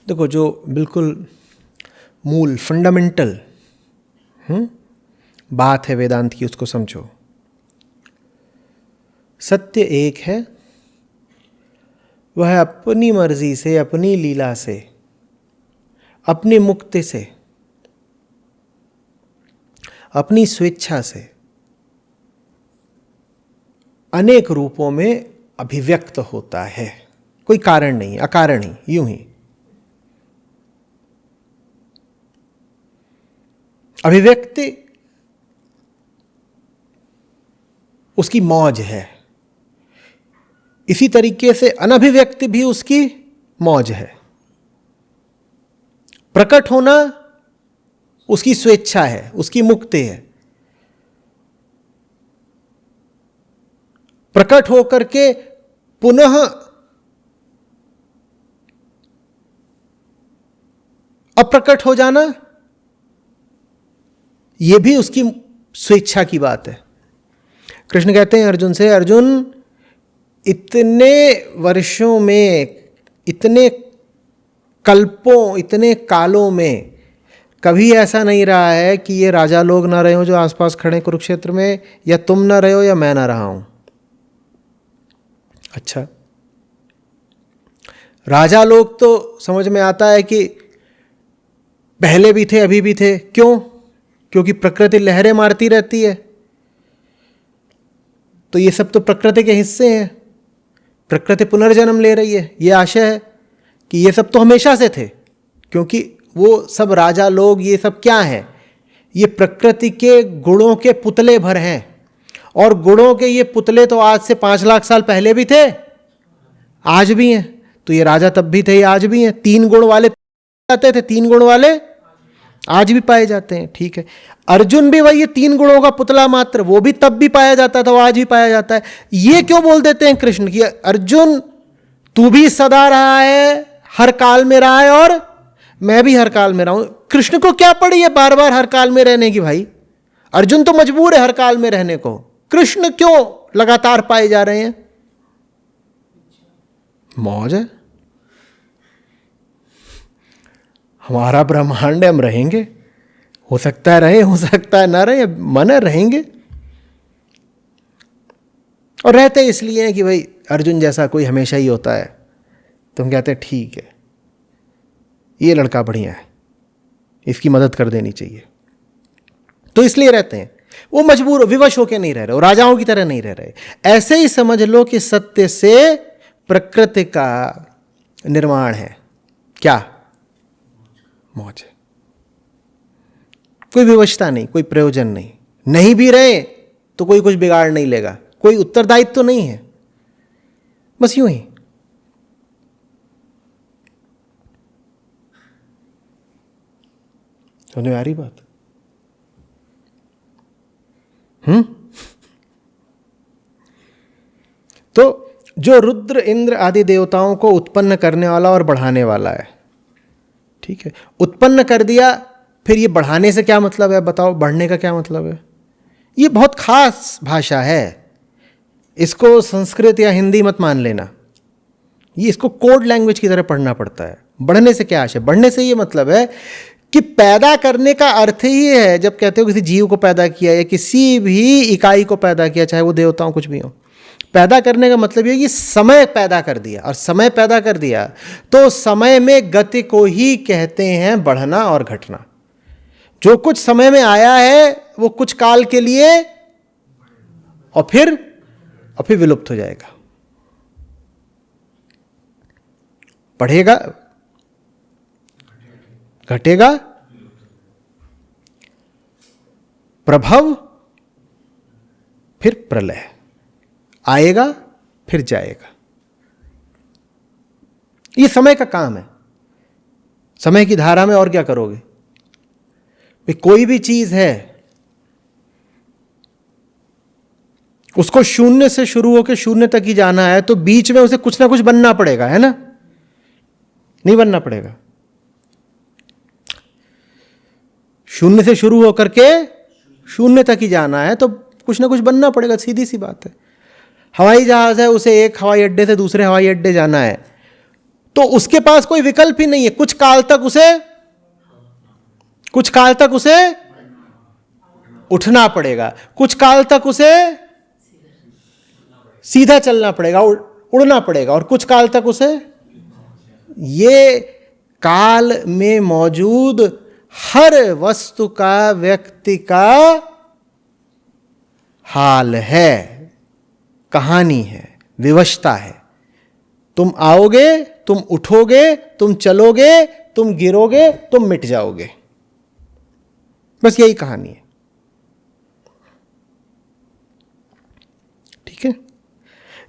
देखो, जो बिल्कुल मूल फंडामेंटल बात है वेदांत की, उसको समझो। सत्य एक है, वह अपनी मर्जी से, अपनी लीला से, अपनी मुक्ति से, अपनी स्वेच्छा से अनेक रूपों में अभिव्यक्त होता है। कोई कारण नहीं, अकारण ही, यूं ही अभिव्यक्ति उसकी मौज है। इसी तरीके से अनभिव्यक्ति भी उसकी मौज है। प्रकट होना उसकी स्वेच्छा है, उसकी मुक्ति है। प्रकट होकर के पुनः अप्रकट हो जाना, यह भी उसकी स्वेच्छा की बात है। कृष्ण कहते हैं अर्जुन से, अर्जुन इतने वर्षों में, इतने कल्पों, इतने कालों में कभी ऐसा नहीं रहा है कि ये राजा लोग ना रहे हो जो आसपास खड़े कुरुक्षेत्र में, या तुम ना रहे हो या मैं ना रहा हूं। अच्छा, राजा लोग तो समझ में आता है कि पहले भी थे, अभी भी थे। क्यों? क्योंकि प्रकृति लहरें मारती रहती है, तो ये सब तो प्रकृति के हिस्से हैं। प्रकृति पुनर्जन्म ले रही है, ये आशय है कि ये सब तो हमेशा से थे, क्योंकि वो सब राजा लोग, ये सब क्या है? ये प्रकृति के गुणों के पुतले भर हैं। और गुणों के ये पुतले तो आज से 5 लाख साल पहले भी थे, आज भी हैं। तो ये राजा तब भी थे, ये आज भी हैं। 3 गुण वाले जाते थे, 3 गुण वाले आज भी पाए जाते हैं। ठीक है, अर्जुन भी वही 3 गुणों का पुतला मात्र, वो भी तब भी पाया जाता था, वो आज भी पाया जाता है। ये क्यों बोल देते हैं कृष्ण कि अर्जुन तू भी सदा रहा है, हर काल में रहा है, और मैं भी हर काल में रहा हूं। कृष्ण को क्या पड़ी है बार बार हर काल में रहने की? भाई, अर्जुन तो मजबूर है हर काल में रहने को, कृष्ण क्यों लगातार पाए जा रहे हैं? मौज है, हमारा ब्रह्मांड है, हम रहेंगे। हो सकता है रहे, हो सकता है ना रहे, मन है, रहेंगे। और रहते इसलिए हैं कि भाई अर्जुन जैसा कोई हमेशा ही होता है, तो हम कहते हैं ठीक है, ये लड़का बढ़िया है, इसकी मदद कर देनी चाहिए, तो इसलिए रहते हैं। वो मजबूर, विवश होकर नहीं रह रहे, वो राजाओं की तरह नहीं रह रहे। ऐसे ही समझ लो कि सत्य से प्रकृति का निर्माण है। क्या? मौज है। कोई विवशता नहीं, कोई प्रयोजन नहीं। नहीं भी रहे तो कोई कुछ बिगाड़ नहीं लेगा, कोई उत्तरदायित्व तो नहीं है, बस यूं ही। समझ में आ रही बात? तो जो रुद्र, इंद्र आदि देवताओं को उत्पन्न करने वाला और बढ़ाने वाला है, ठीक है, उत्पन्न कर दिया, फिर ये बढ़ाने से क्या मतलब है? बताओ, बढ़ने का क्या मतलब है? ये बहुत खास भाषा है, इसको संस्कृत या हिंदी मत मान लेना, ये इसको कोड लैंग्वेज की तरह पढ़ना पड़ता है। बढ़ने से क्या आशय? बढ़ने से ये मतलब है कि पैदा करने का अर्थ ही है, जब कहते हो किसी जीव को पैदा किया या किसी भी इकाई को पैदा किया, चाहे वो देवताओं कुछ भी हो, पैदा करने का मतलब ये कि समय पैदा कर दिया। और समय पैदा कर दिया तो समय में गति को ही कहते हैं बढ़ना और घटना। जो कुछ समय में आया है वो कुछ काल के लिए और फिर विलुप्त हो जाएगा। बढ़ेगा, घटेगा, प्रभव, फिर प्रलय, आएगा फिर जाएगा। ये समय का काम है। समय की धारा में और क्या करोगे? कोई भी चीज है, उसको शून्य से शुरू होकर शून्य तक ही जाना है, तो बीच में उसे कुछ ना कुछ बनना पड़ेगा, है ना? नहीं बनना पड़ेगा? शून्य से शुरू होकर के शून्य तक ही जाना है, तो कुछ ना कुछ बनना पड़ेगा, सीधी सी बात है। हवाई जहाज है, उसे एक हवाई अड्डे से दूसरे हवाई अड्डे जाना है, तो उसके पास कोई विकल्प ही नहीं है। कुछ काल तक उसे उठना पड़ेगा, कुछ काल तक उसे सीधा चलना पड़ेगा, उड़ना पड़ेगा, और कुछ काल तक उसे, ये काल में मौजूद हर वस्तु का व्यक्ति का हाल है, कहानी है, विवशता है। तुम आओगे, तुम उठोगे, तुम चलोगे, तुम गिरोगे, तुम मिट जाओगे, बस यही कहानी है। ठीक है,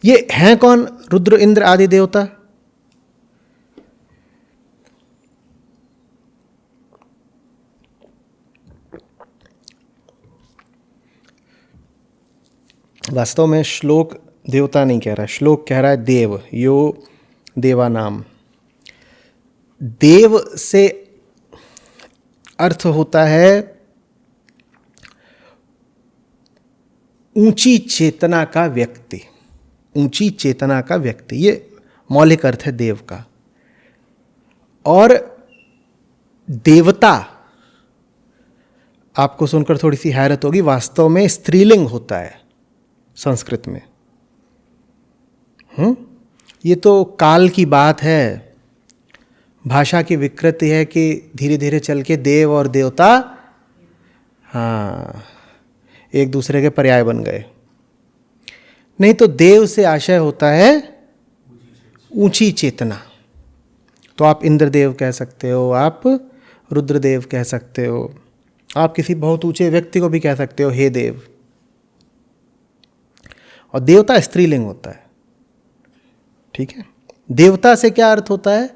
ये हैं कौन? रुद्र, इंद्र आदि देवता। वास्तव में श्लोक देवता नहीं कह रहा है, श्लोक कह रहा है देव, यो देवा नाम। देव से अर्थ होता है ऊंची चेतना का व्यक्ति, ऊंची चेतना का व्यक्ति, ये मौलिक अर्थ है देव का। और देवता, आपको सुनकर थोड़ी सी हैरत होगी, वास्तव में स्त्रीलिंग होता है संस्कृत में। ये तो काल की बात है, भाषा की विकृति है कि धीरे धीरे चल के देव और देवता हाँ एक दूसरे के पर्याय बन गए। नहीं तो देव से आशय होता है ऊंची चेतना। तो आप इंद्रदेव कह सकते हो, आप रुद्रदेव कह सकते हो, आप किसी बहुत ऊंचे व्यक्ति को भी कह सकते हो हे देव। और देवता स्त्रीलिंग होता है। ठीक है, देवता से क्या अर्थ होता है?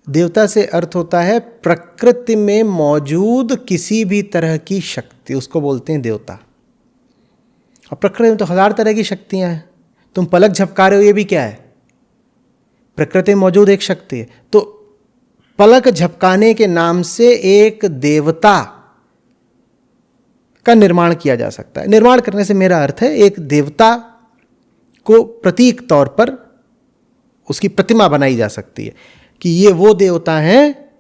देवता से अर्थ होता है प्रकृति में मौजूद किसी भी तरह की शक्ति, उसको बोलते हैं देवता। और प्रकृति में तो 1000 तरह की शक्तियां हैं। तुम पलक झपका रहे हो, ये भी क्या है? प्रकृति में मौजूद एक शक्ति है। तो पलक झपकाने के नाम से एक देवता का निर्माण किया जा सकता है। निर्माण करने से मेरा अर्थ है एक देवता को प्रतीक तौर पर उसकी प्रतिमा बनाई जा सकती है कि ये वो देवता हैं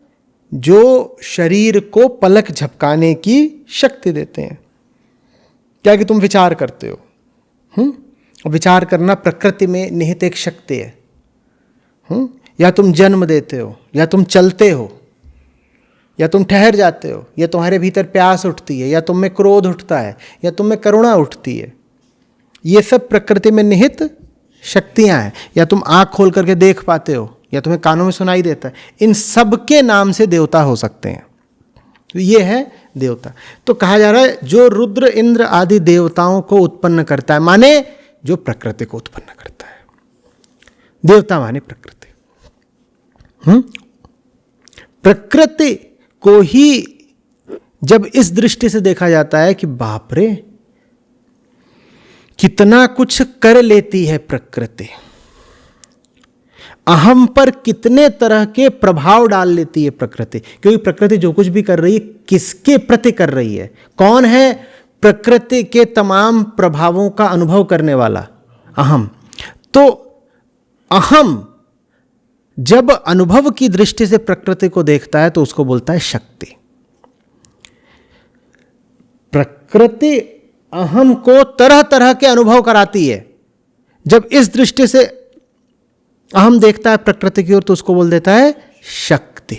जो शरीर को पलक झपकाने की शक्ति देते हैं। क्या कि तुम विचार करते हो, विचार करना प्रकृति में निहित एक शक्ति है। या तुम जन्म देते हो, या तुम चलते हो, या तुम ठहर जाते हो, या तुम्हारे भीतर प्यास उठती है, या तुम में क्रोध उठता है, या तुम में करुणा उठती है। ये सब प्रकृति में निहित शक्तियां हैं। या तुम आंख खोल करके देख पाते हो, या तुम्हें कानों में सुनाई देता है। इन सब के नाम से देवता हो सकते हैं। तो ये है देवता। तो कहा जा रहा है जो रुद्र इंद्र आदि देवताओं को उत्पन्न करता है, माने जो प्रकृति को उत्पन्न करता है। देवता माने प्रकृति। प्रकृति को ही जब इस दृष्टि से देखा जाता है कि बाप रे कितना कुछ कर लेती है प्रकृति, अहम पर कितने तरह के प्रभाव डाल लेती है प्रकृति। क्योंकि प्रकृति जो कुछ भी कर रही है किसके प्रति कर रही है? कौन है प्रकृति के तमाम प्रभावों का अनुभव करने वाला? अहम। तो अहम जब अनुभव की दृष्टि से प्रकृति को देखता है तो उसको बोलता है शक्ति। प्रकृति अहम को तरह तरह के अनुभव कराती है। जब इस दृष्टि से अहम देखता है प्रकृति की ओर तो उसको बोल देता है शक्ति।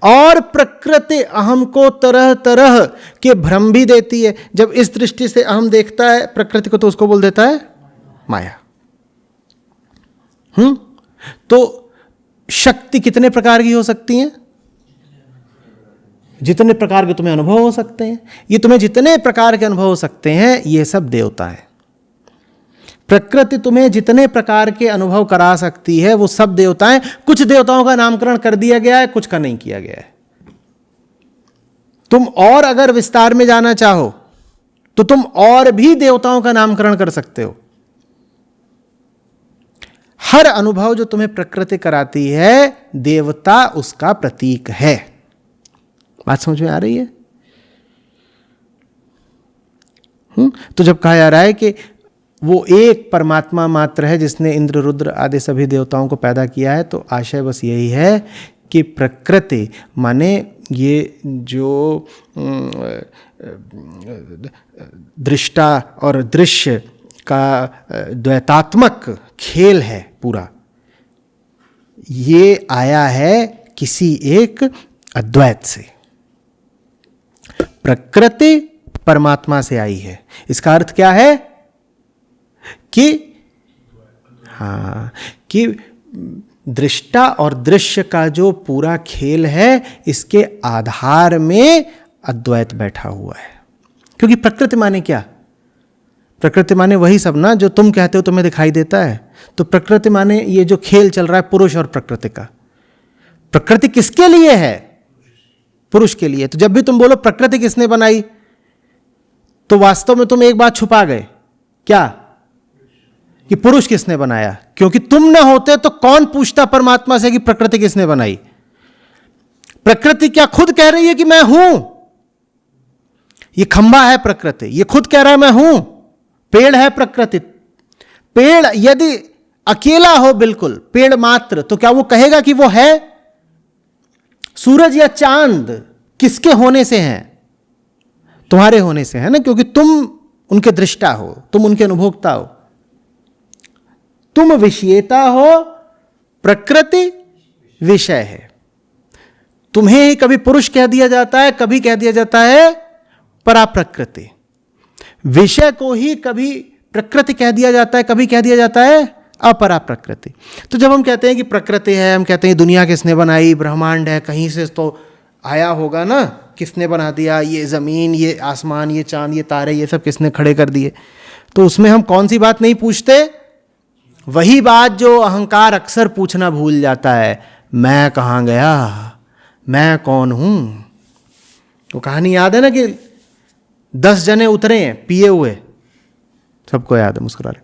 और प्रकृति अहम को तरह तरह के भ्रम भी देती है। जब इस दृष्टि से अहम देखता है प्रकृति को तो उसको बोल देता है माया। तो शक्ति कितने प्रकार की हो सकती हैं? जितने प्रकार के तुम्हें अनुभव हो सकते हैं। ये तुम्हें जितने प्रकार के अनुभव हो सकते हैं ये सब देवता है। प्रकृति तुम्हें जितने प्रकार के अनुभव करा सकती है वो सब देवता हैं। कुछ देवताओं का नामकरण कर दिया गया है, कुछ का नहीं किया गया है। तुम और अगर विस्तार में जाना चाहो तो तुम और भी देवताओं का नामकरण कर सकते हो। हर अनुभव जो तुम्हें प्रकृति कराती है देवता उसका प्रतीक है। बात समझ में आ रही है? तो जब कहा जा रहा है कि वो एक परमात्मा मात्र है जिसने इंद्र रुद्र आदि सभी देवताओं को पैदा किया है, तो आशय बस यही है कि प्रकृति माने ये जो दृष्टा और दृश्य का द्वैतात्मक खेल है पूरा, ये आया है किसी एक अद्वैत से। प्रकृति परमात्मा से आई है। इसका अर्थ क्या है कि कि दृष्टा और दृश्य का जो पूरा खेल है, इसके आधार में अद्वैत बैठा हुआ है। क्योंकि प्रकृति माने क्या? प्रकृति माने वही सब ना जो तुम कहते हो तुम्हें दिखाई देता है। तो प्रकृति माने ये जो खेल चल रहा है पुरुष और प्रकृति का। प्रकृति किसके लिए है? पुरुष के लिए। तो जब भी तुम बोलो प्रकृति किसने बनाई, तो वास्तव में तुम एक बात छुपा गए। क्या? कि पुरुष किसने बनाया। क्योंकि तुम ना होते तो कौन पूछता परमात्मा से कि प्रकृति किसने बनाई। प्रकृति क्या खुद कह रही है कि मैं हूं? ये खंबा है प्रकृति, ये खुद कह रहा है मैं हूं। पेड़ है प्रकृति। पेड़ यदि अकेला हो, बिल्कुल पेड़ मात्र, तो क्या वो कहेगा कि वो है? सूरज या चांद किसके होने से हैं? तुम्हारे होने से है ना, क्योंकि तुम उनके दृष्टा हो, तुम उनके अनुभोक्ता हो, तुम विषयता हो, प्रकृति विषय है। तुम्हें ही कभी पुरुष कह दिया जाता है, कभी कह दिया जाता है पराप्रकृति। विषय को ही कभी प्रकृति कह दिया जाता है, कभी कह दिया जाता है अपरा प्रकृति। तो जब हम कहते हैं कि प्रकृति है, हम कहते हैं दुनिया किसने बनाई, ब्रह्मांड है, कहीं से तो आया होगा ना, किसने बना दिया, ये ज़मीन, ये आसमान, ये चांद, ये तारे, ये सब किसने खड़े कर दिए। तो उसमें हम कौन सी बात नहीं पूछते? वही बात जो अहंकार अक्सर पूछना भूल जाता है, मैं कहाँ गया, मैं कौन हूँ। वो कहानी याद है ना कि 10 जने उतरे हैं पिए हुए, सबको याद है, मुस्कुरा रहे।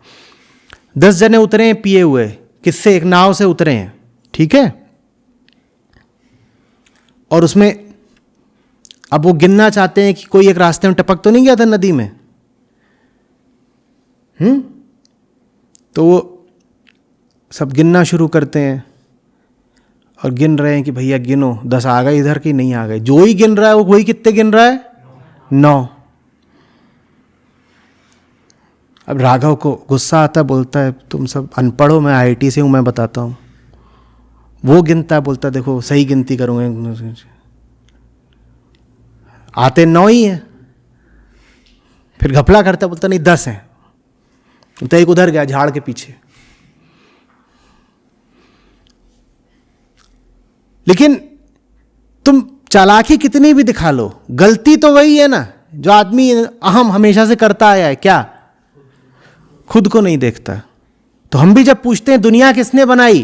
10 जने उतरे हैं पिए हुए, किससे? एक नाव से उतरे हैं, ठीक है। और उसमें अब वो गिनना चाहते हैं कि कोई एक रास्ते में टपक तो नहीं गया था नदी में। तो वो सब गिनना शुरू करते हैं और गिन रहे हैं कि भैया गिनो, 10 आ गए इधर की, नहीं आ गए। जो ही गिन रहा है वो वही कितने गिन रहा है? 9। अब राघव को गुस्सा आता, बोलता है तुम सब अनपढ़ हो, मैं आईआईटी से हूं, मैं बताता हूं। वो गिनता, बोलता देखो सही गिनती करूंगा, आते 9 ही है। फिर घपला करता, बोलता नहीं 10 हैं। तो एक उधर गया झाड़ के पीछे। लेकिन तुम चालाकी कितनी भी दिखा लो, गलती तो वही है ना जो आदमी अहम हमेशा से करता आया है। क्या? खुद को नहीं देखता। तो हम भी जब पूछते हैं दुनिया किसने बनाई,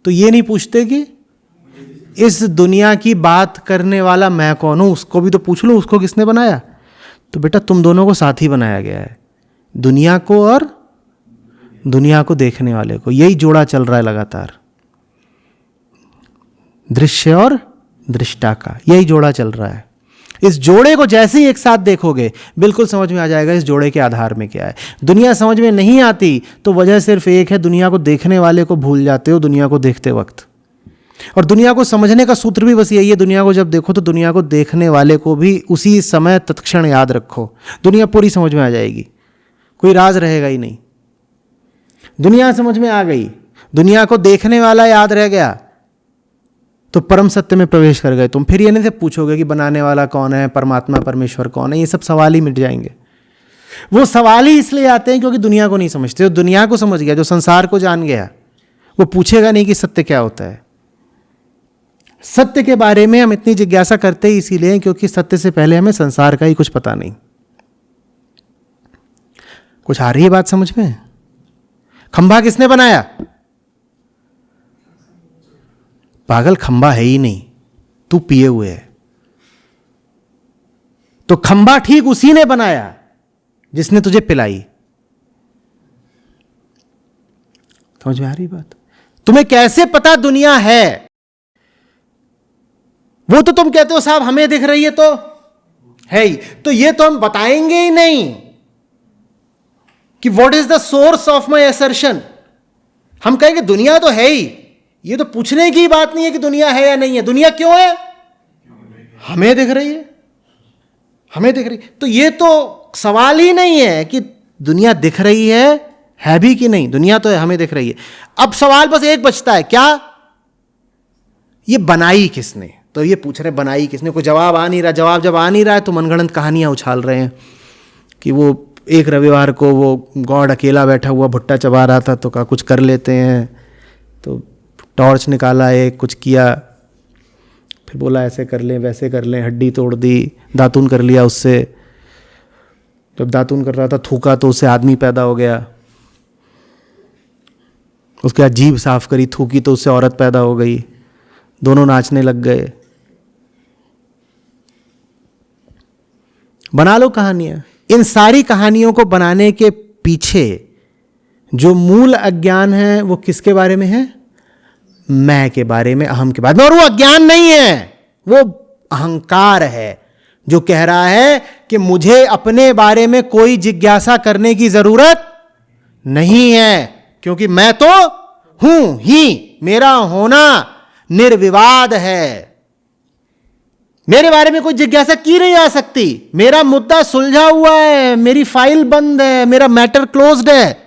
तो ये नहीं पूछते कि इस दुनिया की बात करने वाला मैं कौन हूं, उसको भी तो पूछ लो उसको किसने बनाया। तो बेटा तुम दोनों को साथ ही बनाया गया है, दुनिया को और दुनिया को देखने वाले को। यही जोड़ा चल रहा है लगातार, दृश्य और दृष्टा का यही जोड़ा चल रहा है। इस जोड़े को जैसे ही एक साथ देखोगे बिल्कुल समझ में आ जाएगा इस जोड़े के आधार में क्या है। दुनिया समझ में नहीं आती तो वजह सिर्फ एक है, दुनिया को देखने वाले को भूल जाते हो दुनिया को देखते वक्त। और दुनिया को समझने का सूत्र भी बस यही है, दुनिया को जब देखो तो दुनिया को देखने वाले को भी उसी समय तत्क्षण याद रखो, दुनिया पूरी समझ में आ जाएगी, कोई राज रहेगा ही नहीं। दुनिया समझ में आ गई, दुनिया को देखने वाला याद रह गया, तो परम सत्य में प्रवेश कर गए तुम। फिर ये नहीं से पूछोगे कि बनाने वाला कौन है, परमात्मा परमेश्वर कौन है, ये सब सवाल ही मिट जाएंगे। वो सवाल ही इसलिए आते हैं क्योंकि दुनिया को नहीं समझते। जो दुनिया को समझ गया, जो संसार को जान गया, वो पूछेगा नहीं कि सत्य क्या होता है। सत्य के बारे में हम इतनी जिज्ञासा करते ही इसीलिए क्योंकि सत्य से पहले हमें संसार का ही कुछ पता नहीं। कुछ आ रही है बात समझ में? खंभा किसने बनाया? पागल, खंबा है ही नहीं, तू पिए हुए है। तो खंबा ठीक उसी ने बनाया जिसने तुझे पिलाई। समझ में आ रही बात? तुम्हें कैसे पता दुनिया है? वो तो तुम कहते हो साहब हमें दिख रही है तो है ही, तो ये तो हम बताएंगे ही नहीं। कि what is the source of my assertion. हम कहेंगे दुनिया तो है ही, ये तो पूछने की बात नहीं है कि दुनिया है या नहीं है। दुनिया क्यों है? हमें दिख रही है, हमें दिख रही। तो ये तो सवाल ही नहीं है कि दुनिया दिख रही है भी कि नहीं, दुनिया तो है, हमें दिख रही है। अब सवाल बस एक बचता है, क्या? ये बनाई किसने? तो ये पूछ रहे बनाई किसने, कोई जवाब आ नहीं रहा। जवाब जब आ नहीं रहा है तो मनगढ़ंत कहानियां उछाल रहे हैं कि वो एक रविवार को वो गॉड अकेला बैठा हुआ भुट्टा चबा रहा था, तो कहा कुछ कर लेते हैं, तो टॉर्च निकाला, एक कुछ किया, फिर बोला ऐसे कर लें वैसे कर लें, हड्डी तोड़ दी, दातून कर लिया उससे। जब दातून कर रहा था थूका तो उससे आदमी पैदा हो गया। उसके बाद जीभ साफ करी, थूकी तो उससे औरत पैदा हो गई। दोनों नाचने लग गए। बना लो कहानियां। इन सारी कहानियों को बनाने के पीछे जो मूल अज्ञान है वो किसके बारे में है? मैं के बारे में, अहम के बारे में। और वो अज्ञान नहीं है, वो अहंकार है जो कह रहा है कि मुझे अपने बारे में कोई जिज्ञासा करने की जरूरत नहीं है, क्योंकि मैं तो हूं ही, मेरा होना निर्विवाद है। मेरे बारे में कोई जिज्ञासा की नहीं जा सकती। मेरा मुद्दा सुलझा हुआ है, मेरी फाइल बंद है, मेरा मैटर क्लोज्ड है।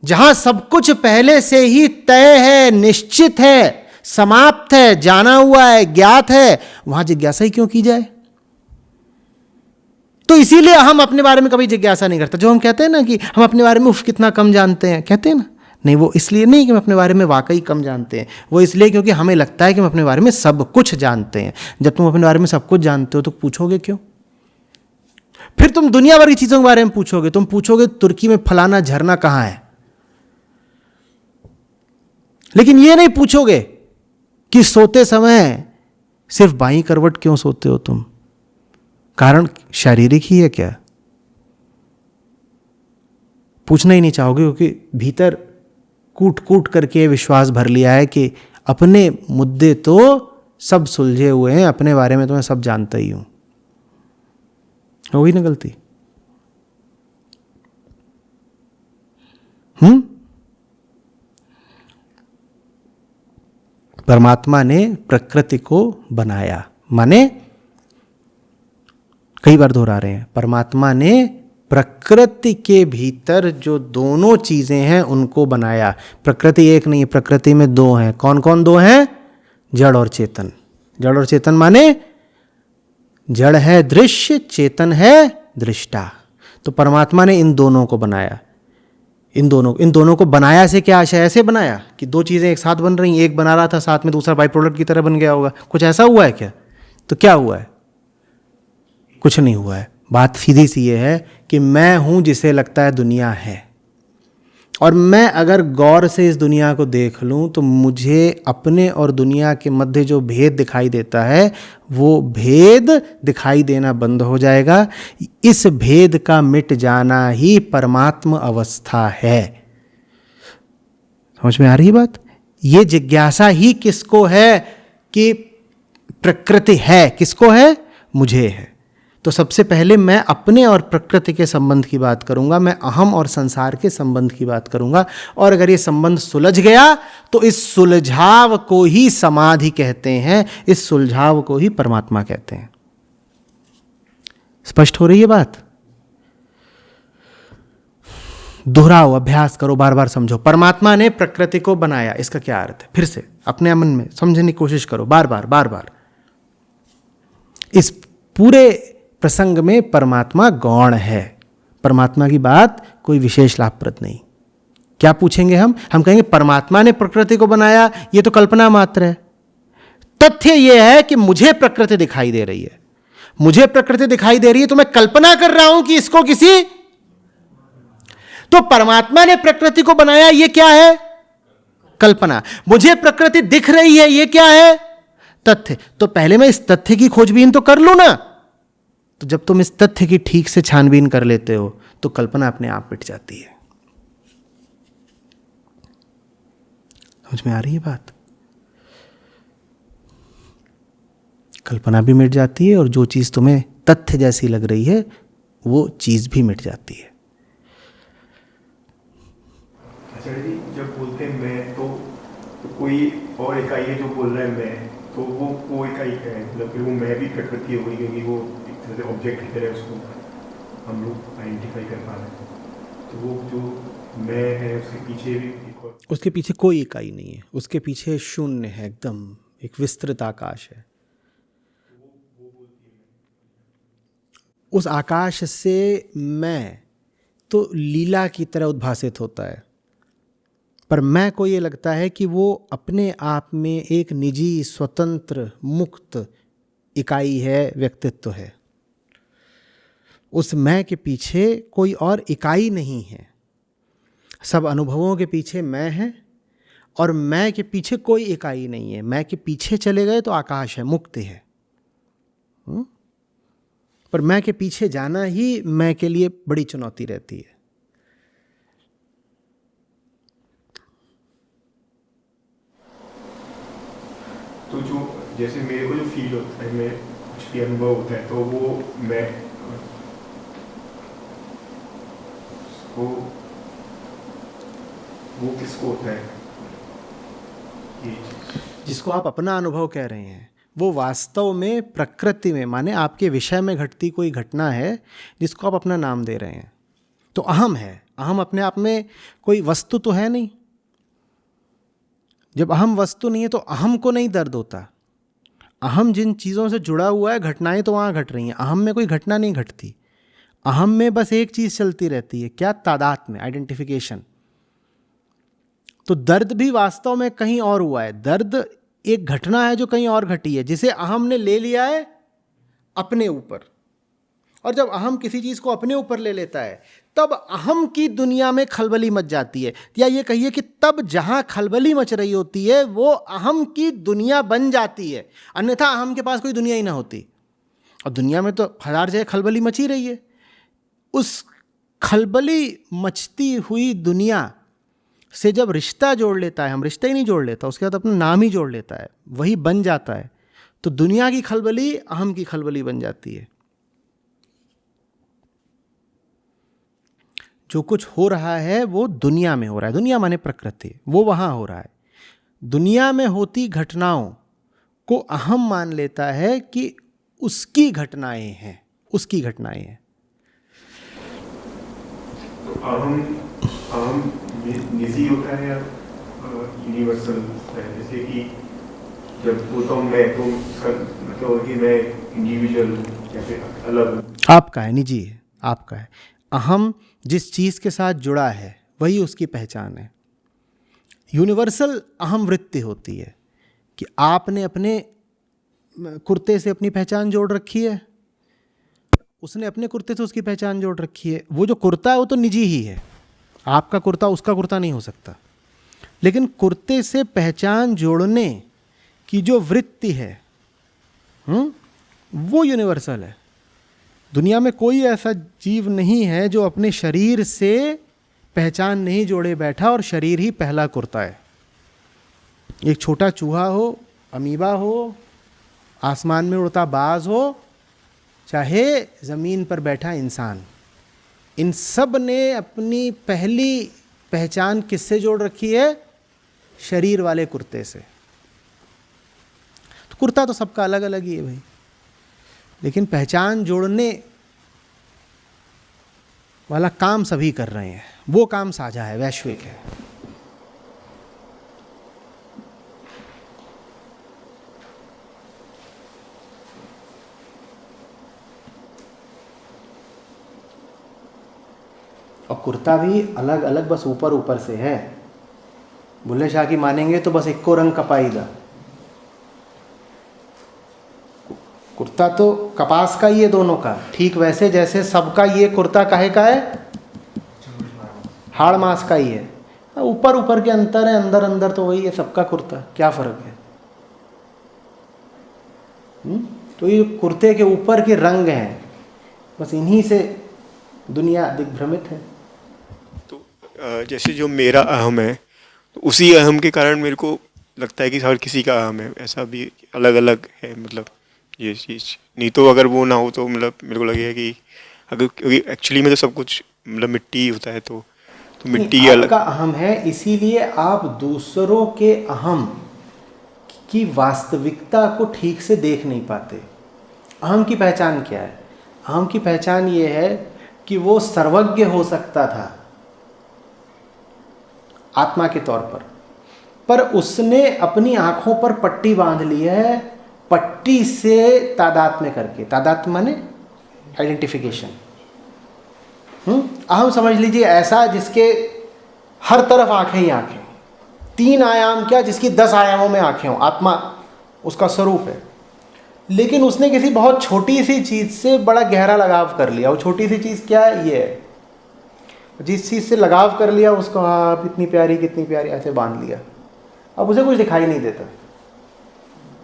जहां सब कुछ पहले से ही तय है, निश्चित है, समाप्त है, जाना हुआ है, ज्ञात है, वहां जिज्ञासा ही क्यों की जाए? तो इसीलिए हम अपने बारे में कभी जिज्ञासा नहीं करते। जो हम कहते हैं ना कि हम अपने बारे में उफ कितना कम जानते हैं, कहते हैं ना, नहीं, वो इसलिए नहीं कि हम अपने बारे में वाकई कम जानते हैं, वो इसलिए क्योंकि हमें लगता है कि हम अपने बारे में सब कुछ जानते हैं। जब तुम अपने बारे में सब कुछ जानते हो तो पूछोगे क्यों? फिर तुम दुनिया भर की चीजों के बारे में पूछोगे। तुम पूछोगे तुर्की में फलाना झरना कहां है, लेकिन ये नहीं पूछोगे कि सोते समय सिर्फ बाईं करवट क्यों सोते हो तुम। कारण शारीरिक ही है क्या? पूछना ही नहीं चाहोगे, क्योंकि भीतर कूट कूट करके विश्वास भर लिया है कि अपने मुद्दे तो सब सुलझे हुए हैं, अपने बारे में तो मैं सब जानता ही हूं। हो गई ना गलती? परमात्मा ने प्रकृति को बनाया, माने कई बार दोहरा रहे हैं, परमात्मा ने प्रकृति के भीतर जो दोनों चीजें हैं उनको बनाया। प्रकृति एक नहीं है, प्रकृति में दो हैं। कौन कौन दो हैं? जड़ और चेतन। जड़ और चेतन माने जड़ है दृश्य, चेतन है दृष्टा। तो परमात्मा ने इन दोनों को बनाया। इन दोनों को बनाया से क्या आशय? ऐसे बनाया कि दो चीजें एक साथ बन रही, एक बना रहा था साथ में दूसरा बाई प्रोडक्ट की तरह बन गया होगा। कुछ ऐसा हुआ है क्या? तो क्या हुआ है? कुछ नहीं हुआ है। बात सीधी सी ये है कि मैं हूं जिसे लगता है दुनिया है, और मैं अगर गौर से इस दुनिया को देख लूं तो मुझे अपने और दुनिया के मध्य जो भेद दिखाई देता है वो भेद दिखाई देना बंद हो जाएगा। इस भेद का मिट जाना ही परमात्म अवस्था है। समझ में आ रही बात? ये जिज्ञासा ही किसको है कि प्रकृति है, किसको है? मुझे है। तो सबसे पहले मैं अपने और प्रकृति के संबंध की बात करूंगा, मैं अहम और संसार के संबंध की बात करूंगा। और अगर ये संबंध सुलझ गया तो इस सुलझाव को ही समाधि कहते हैं, इस सुलझाव को ही परमात्मा कहते हैं। स्पष्ट हो रही है बात? दोहराओ, अभ्यास करो, बार बार समझो। परमात्मा ने प्रकृति को बनाया, इसका क्या अर्थ है? फिर से अपने मन में समझने की कोशिश करो, बार बार। इस पूरे प्रसंग में परमात्मा गौण है। परमात्मा की बात कोई विशेष लाभप्रद नहीं। क्या पूछेंगे हम कहेंगे परमात्मा ने प्रकृति को बनाया, ये तो कल्पना मात्र है। तथ्य यह है कि मुझे प्रकृति दिखाई दे रही है। मुझे प्रकृति दिखाई दे रही है तो मैं कल्पना कर रहा हूं कि इसको किसी, तो परमात्मा ने प्रकृति को बनाया, ये क्या है? कल्पना। मुझे प्रकृति दिख रही है, ये क्या है? तथ्य। तो पहले मैं इस तथ्य की खोजबीन तो कर लूं ना। तो जब तुम इस तथ्य की ठीक से छानबीन कर लेते हो तो कल्पना अपने आप मिट जाती है। समझ में आ रही है बात? कल्पना भी मिट जाती है और जो चीज तुम्हें तथ्य जैसी लग रही है वो चीज भी मिट जाती है। जब बोलते हैं मैं, तो कोई और इकाई है जो बोल रहा है मैं, तो वो इकाई क्या है? मतलब फिर वो मैं भी प्रकृति हो गई, क्योंकि वो एक तरह से ऑब्जेक्ट की तरह उसको हम लोग आइडेंटिफाई कर पा रहे हैं। तो वो जो मैं है उसके पीछे भी एक और, उसके पीछे कोई इकाई नहीं है, उसके पीछे शून्य है, एकदम एक विस्तृत आकाश है। उस आकाश से मैं तो लीला की तरह उद्भासित होता है, पर मैं को ये लगता है कि वो अपने आप में एक निजी, स्वतंत्र, मुक्त इकाई है, व्यक्तित्व है। उस मैं के पीछे कोई और इकाई नहीं है। सब अनुभवों के पीछे मैं है, और मैं के पीछे कोई इकाई नहीं है। मैं के पीछे चले गए तो आकाश है, मुक्त है। पर मैं के पीछे जाना ही मैं के लिए बड़ी चुनौती रहती है। तो जो जैसे मेरे को जो फील होता है, मैं कुछ भी अनुभव होता है, तो वो मैं वो किसको होता है? ये जिसको आप अपना अनुभव कह रहे हैं, वो वास्तव में प्रकृति में, माने आपके विषय में घटती कोई घटना है जिसको आप अपना नाम दे रहे हैं। तो अहम है। अहम अपने आप में कोई वस्तु तो है नहीं। जब अहम वस्तु नहीं है तो अहम को नहीं दर्द होता। अहम जिन चीज़ों से जुड़ा हुआ है, घटनाएं तो वहाँ घट रही हैं, अहम में कोई घटना नहीं घटती। अहम में बस एक चीज़ चलती रहती है, क्या? तादात्म्य, आइडेंटिफिकेशन। तो दर्द भी वास्तव में कहीं और हुआ है। दर्द एक घटना है जो कहीं और घटी है, जिसे अहम ने ले लिया है अपने ऊपर। और जब अहम किसी चीज़ को अपने ऊपर ले लेता है, तब अहम की दुनिया में खलबली मच जाती है। या ये कहिए कि तब जहाँ खलबली मच रही होती है, वो अहम की दुनिया बन जाती है। अन्यथा अहम के पास कोई दुनिया ही ना होती। और दुनिया में तो हजार जगह खलबली मची रही है। उस खलबली मचती हुई दुनिया से जब रिश्ता जोड़ लेता है, हम रिश्ता ही नहीं जोड़ लेता, उसके बाद अपना नाम ही जोड़ लेता है, वही बन जाता है, तो दुनिया की खलबली अहम की खलबली बन जाती है। जो कुछ हो रहा है वो दुनिया में हो रहा है। दुनिया माने प्रकृति, वो वहाँ हो रहा है। दुनिया में होती घटनाओं को अहम मान लेता है कि उसकी घटनाएं हैं, उसकी घटनाएं हैं। तो अहम निजी होता है या यूनिवर्सल है? जैसे कि जब बोलता हूँ मैं, तो उसका मतलब हो कि मैं इंडिविजुअल हूँ या फिर अलग हूँ? आपका है, निजी है, आपका है। अहम जिस चीज़ के साथ जुड़ा है वही उसकी पहचान है। यूनिवर्सल अहम वृत्ति होती है कि आपने अपने कुर्ते से अपनी पहचान जोड़ रखी है, उसने अपने कुर्ते से उसकी पहचान जोड़ रखी है। वो जो कुर्ता है वो तो निजी ही है, आपका कुर्ता उसका कुर्ता नहीं हो सकता। लेकिन कुर्ते से पहचान जोड़ने की जो वृत्ति है, वो यूनिवर्सल है। दुनिया में कोई ऐसा जीव नहीं है जो अपने शरीर से पहचान नहीं जोड़े बैठा और शरीर ही पहला कुर्ता है। एक छोटा चूहा हो, अमीबा हो, आसमान में उड़ता बाज हो, चाहे ज़मीन पर बैठा इंसान, इन सब ने अपनी पहली पहचान किससे जोड़ रखी है? शरीर वाले कुर्ते से। तो कुर्ता तो सबका अलग अलग ही है भाई, लेकिन पहचान जोड़ने वाला काम सभी कर रहे हैं। वो काम साझा है, वैश्विक है। और कुर्ता भी अलग अलग, बस ऊपर ऊपर से है। बुल्ले शाह की मानेंगे तो बस इक्को रंग कपाईदा। कुर्ता तो कपास का ही है दोनों का, ठीक वैसे जैसे सबका ये कुर्ता काहे का है? हाड़ मास का ही है। ऊपर ऊपर के अंतर है, अंदर अंदर तो वही है सबका कुर्ता। क्या फर्क है? तो ये कुर्ते के ऊपर के रंग हैं, बस इन्हीं से दुनिया दिग्भ्रमित है। तो जैसे जो मेरा अहम है, तो उसी अहम के कारण मेरे को लगता है कि हर किसी का अहम है। ऐसा भी अलग अलग है, मतलब ये चीज़ नहीं तो अगर वो ना हो तो मतलब मेरे को लगेगा कि अगर, क्योंकि एक्चुअली में तो सब कुछ मतलब मिट्टी ही होता है, तो तो मिट्टी की अलग आपका अहम है, इसीलिए आप दूसरों के अहम की वास्तविकता को ठीक से देख नहीं पाते। अहम की पहचान क्या है? अहम की पहचान ये है कि वो सर्वज्ञ हो सकता था आत्मा के तौर पर उसने अपनी आंखों पर पट्टी बांध ली है, पट्टी से तादात्म्य करके। तादात्म्य माने आइडेंटिफिकेशन। अहम समझ लीजिए ऐसा जिसके हर तरफ आंखें ही आंखें, 3 आयाम क्या, जिसकी 10 आयामों में आंखें हों। आत्मा उसका स्वरूप है, लेकिन उसने किसी बहुत छोटी सी चीज़ से बड़ा गहरा लगाव कर लिया। वो छोटी सी चीज़ क्या है? ये है। जिस चीज़ से लगाव कर लिया उसको, हाँ इतनी प्यारी कितनी प्यारी, ऐसे बांध लिया, अब उसे कुछ दिखाई नहीं देता।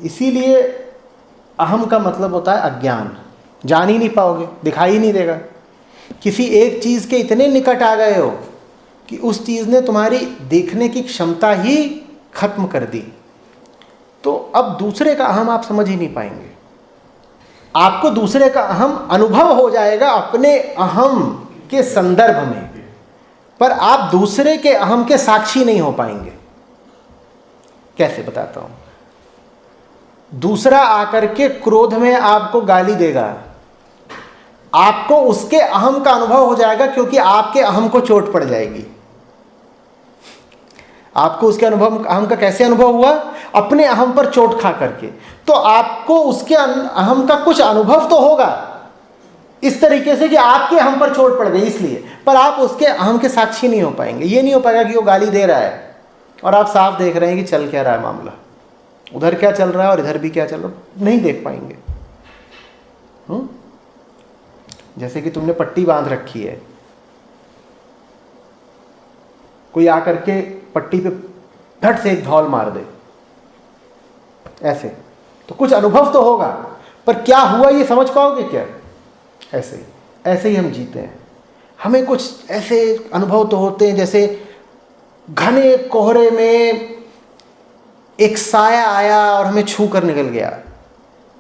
इसीलिए अहम का मतलब होता है अज्ञान। जान ही नहीं पाओगे, दिखाई ही नहीं देगा। किसी एक चीज़ के इतने निकट आ गए हो कि उस चीज़ ने तुम्हारी देखने की क्षमता ही खत्म कर दी, तो अब दूसरे का अहम आप समझ ही नहीं पाएंगे। आपको दूसरे का अहम अनुभव हो जाएगा अपने अहम के संदर्भ में, पर आप दूसरे के अहम के साक्षी नहीं हो पाएंगे। कैसे बताता हूं। दूसरा आकर के क्रोध में आपको गाली देगा, आपको उसके अहम का अनुभव हो जाएगा, क्योंकि आपके अहम को चोट पड़ जाएगी। आपको उसके अहम का कैसे अनुभव हुआ? अपने अहम पर चोट खा करके। तो आपको उसके अहम का कुछ अनुभव तो होगा इस तरीके से कि आपके अहम पर चोट पड़ गई इसलिए, पर आप उसके अहम के साक्षी नहीं हो पाएंगे। ये नहीं हो पाएगा कि वो गाली दे रहा है और आप साफ देख रहे हैं कि चल क्या रहा है मामला, उधर क्या चल रहा है और इधर भी क्या चल रहा है, नहीं देख पाएंगे। जैसे कि तुमने पट्टी बांध रखी है, कोई आकर के पट्टी पे फट से एक धौल मार दे ऐसे, तो कुछ अनुभव तो होगा, पर क्या हुआ ये समझ पाओगे क्या? ऐसे ही हम जीते हैं। हमें कुछ ऐसे अनुभव तो होते हैं जैसे घने कोहरे में एक साया आया और हमें छू कर निकल गया,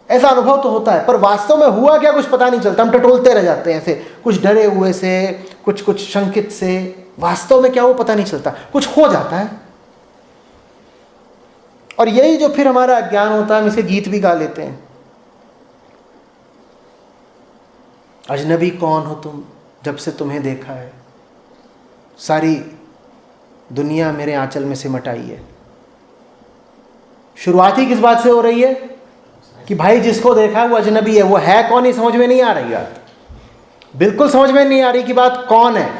ऐसा अनुभव तो होता है, पर वास्तव में हुआ क्या कुछ पता नहीं चलता। हम टटोलते रह जाते हैं ऐसे, कुछ डरे हुए से, कुछ शंकित से। वास्तव में क्या वो पता नहीं चलता, कुछ हो जाता है। और यही जो फिर हमारा अज्ञान होता है, हम इसे गीत भी गा लेते हैं। अजनबी कौन हो तुम, जब से तुम्हें देखा है, सारी दुनिया मेरे आंचल में सिमट आई है। शुरुआत ही किस बात से हो रही है कि भाई जिसको देखा है वो अजनबी है। वो है कौन, ये समझ में नहीं आ रही बात, बिल्कुल समझ में नहीं आ रही कि बात कौन है,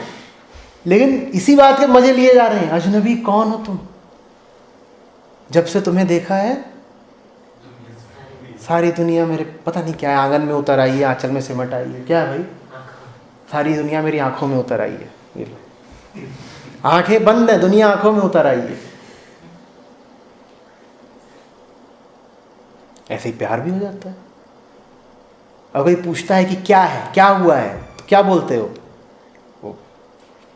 लेकिन इसी बात के मजे लिए जा रहे हैं। अजनबी कौन हो तुम, जब से तुम्हें देखा है सारी दुनिया मेरे, पता नहीं क्या है, आंगन में उतर आई है, आंचल में सिमट आई है। क्या है भाई? सारी दुनिया मेरी आंखों में उतर आई है। ये लो, आंखें बंद है, दुनिया आंखों में उतर आई है। ऐसे ही प्यार भी हो जाता है। और कोई पूछता है कि क्या है, क्या हुआ है, तो क्या बोलते हो? वो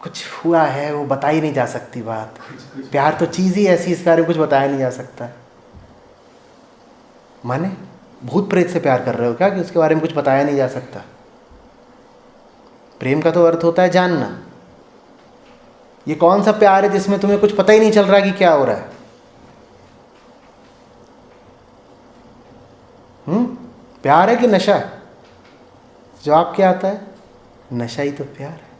कुछ हुआ है, वो बताई नहीं जा सकती बात। प्यार तो चीज़ ही ऐसी, इस बारे में कुछ बताया नहीं जा सकता। माने भूत प्रेत से प्यार कर रहे हो क्या कि उसके बारे में कुछ बताया नहीं जा सकता? प्रेम का तो अर्थ होता है जानना। ये कौन सा प्यार है जिसमें तुम्हें कुछ पता ही नहीं चल रहा कि क्या हो रहा है? प्यार है कि नशा? जवाब क्या आता है? नशा ही तो प्यार है।